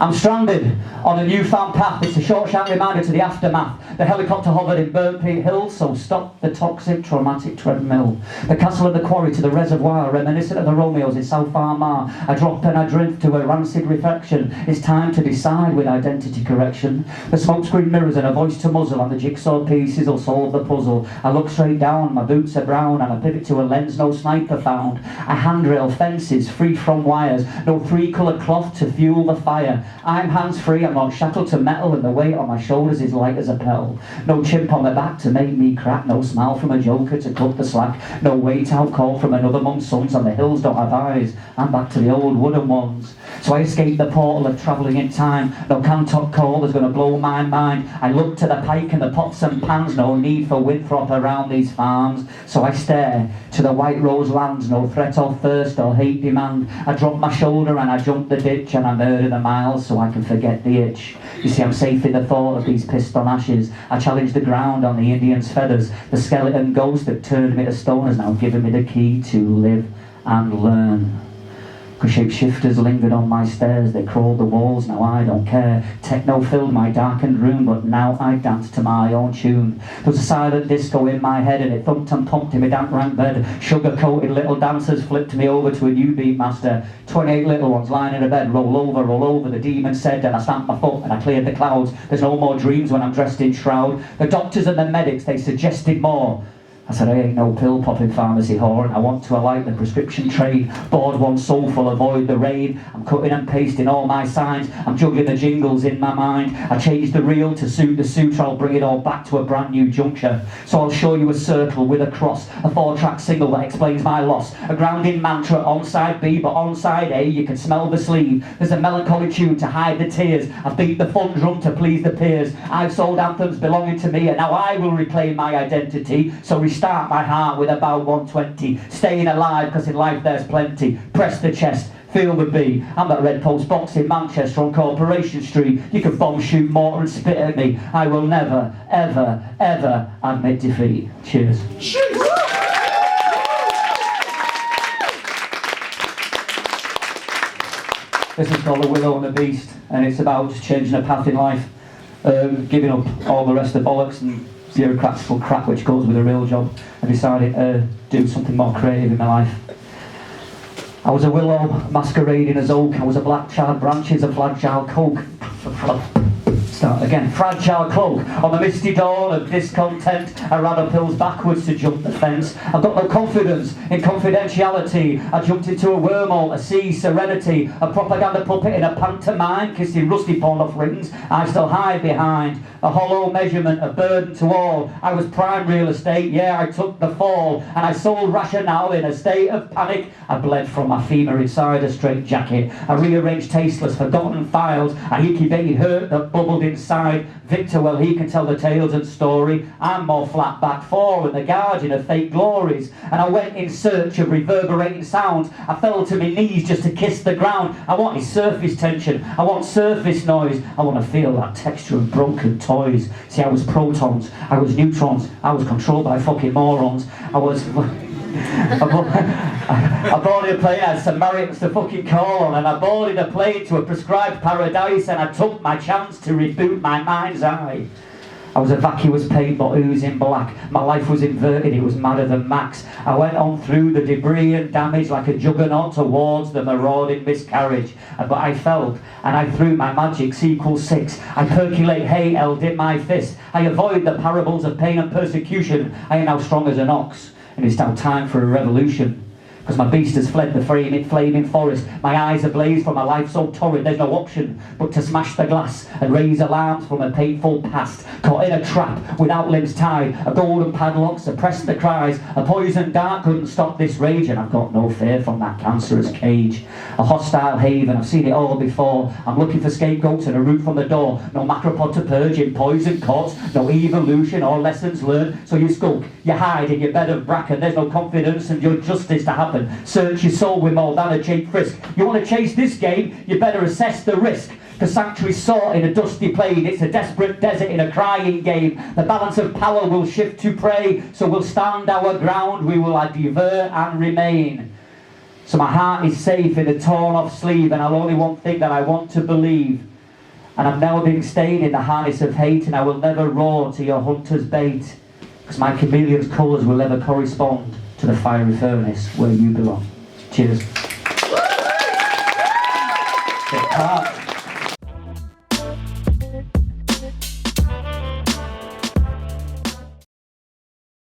I'm stranded on a newfound path. It's a short-shank reminder to the aftermath. The helicopter hovered in Burnt Peat Hills, so stop the toxic, traumatic treadmill. The castle of the quarry to the reservoir, reminiscent of the Romeos in South Armagh. I drop and I drift to a rancid reflection. It's time to decide with identity correction. The smokescreen mirrors and a voice to muzzle, and the jigsaw pieces will solve the puzzle. I look straight down, my boots are brown, and I pivot to a lens no sniper found. A handrail, fences, free from wires, no three-coloured cloth to fuel the fire. I'm hands-free, I'm not shackled to metal, and the weight on my shoulders is light as a petal. No chimp on the back to make me crack, no smile from a joker to cut the slack, no wait-out call from another mum's sons, and the hills don't have eyes. I'm back to the old wooden ones. So I escape the portal of travelling in time. No cantok call is going to blow my mind. I look to the pike and the pots and pans, no need for Winthrop around these farms. So I stare to the white rose lands, no threat or thirst or hate demand. I drop my shoulder and I jump the ditch, and I murder the miles so I can forget the itch. You see, I'm safe in the thought of these piston ashes. I challenge the ground on the Indian's feathers. The skeleton ghost that turned me to stone has now given me the key to live and learn. Cause shapeshifters lingered on my stairs, they crawled the walls, now I don't care. Techno filled my darkened room, but now I dance to my own tune. There was a silent disco in my head, and it thumped and pumped in my damp rank bed. Sugar-coated little dancers flipped me over to a new beat master. 28 little ones lying in a bed, roll over, the demon said, and I stamped my foot and I cleared the clouds. There's no more dreams when I'm dressed in shroud. The doctors and the medics, they suggested more. I said, I ain't no pill-popping pharmacy whore, and I want to alight the prescription train. Board one soulful, avoid the rain. I'm cutting and pasting all my signs. I'm juggling the jingles in my mind. I changed the reel to suit the suitor. I'll bring it all back to a brand new juncture. So I'll show you a circle with a cross, a 4-track single that explains my loss. A grounding mantra on side B, but on side A you can smell the sleeve. There's a melancholy tune to hide the tears. I beat the fun drum to please the peers. I've sold anthems belonging to me, and now I will reclaim my identity. So restart my heart with about 120. Staying alive, because in life there's plenty. Press the chest, feel the beat. I'm at Red Post Box in Manchester on Corporation Street. You can bomb, shoot, mortar and spit at me. I will never, ever, ever admit defeat. Cheers. This is called The Willow and the Beast, and it's about just changing a path in life, giving up all the rest of the bollocks and bureaucratical crap which goes with a real job, and decided to do something more creative in my life. I was a willow masquerading as oak. I was a black charred branches of fragile coke. Start again. Fragile cloak on the misty dawn of discontent. I ran up hills backwards to jump the fence. I've got no confidence in confidentiality. I jumped into a wormhole, a sea serenity, a propaganda puppet in a pantomime, kissing rusty pawned off rings I still hide behind. A hollow measurement, a burden to all. I was prime real estate, yeah, I took the fall, and I sold rationale in a state of panic. I bled from my femur inside a straitjacket. I rearranged tasteless, forgotten files. I incubated hurt that bubbled inside. Victor, well, he can tell the tales and story. I'm more flat-back four and the guardian of fake glories. And I went in search of reverberating sounds. I fell to my knees just to kiss the ground. I wanted surface tension. I want surface noise. I want to feel that texture of broken toys. See, I was protons. I was neutrons. I was controlled by fucking morons. I was... I boarded a plane, I had some Marriotts to fucking call on, and I boarded a plane to a prescribed paradise, and I took my chance to reboot my mind's eye. I was a vacuous paint but oozing black. My life was inverted, it was madder than Max. I went on through the debris and damage like a juggernaut towards the marauding miscarriage. But I felt, and I threw my magic sequel 6. I percolate hate held in my fist. I avoid the parables of pain and persecution. I am now strong as an ox, and it's now time for a revolution. Because my beast has fled the flaming forest. My eyes ablaze from a life so torrid. There's no option but to smash the glass and raise alarms from a painful past. Caught in a trap without limbs tied. A golden padlock suppressed the cries. A poison dart couldn't stop this rage, and I've got no fear from that cancerous cage. A hostile haven, I've seen it all before. I'm looking for scapegoats and a route from the door. No macropod to purge in poison courts. No evolution or lessons learned. So you skulk, you hide in your bed of bracken. There's no confidence and your justice to happen. Search your soul with more than a cheap frisk. You want to chase this game, you better assess the risk. The sanctuary sought in a dusty plain. It's a desperate desert in a crying game. The balance of power will shift to prey. So we'll stand our ground, we will advert and remain. So my heart is safe in the torn off sleeve, and I'll only one thing that I want to believe. And I've never been staying in the harness of hate, and I will never roar to your hunter's bait, because my chameleon's colours will never correspond to the fiery furnace where you belong. Cheers.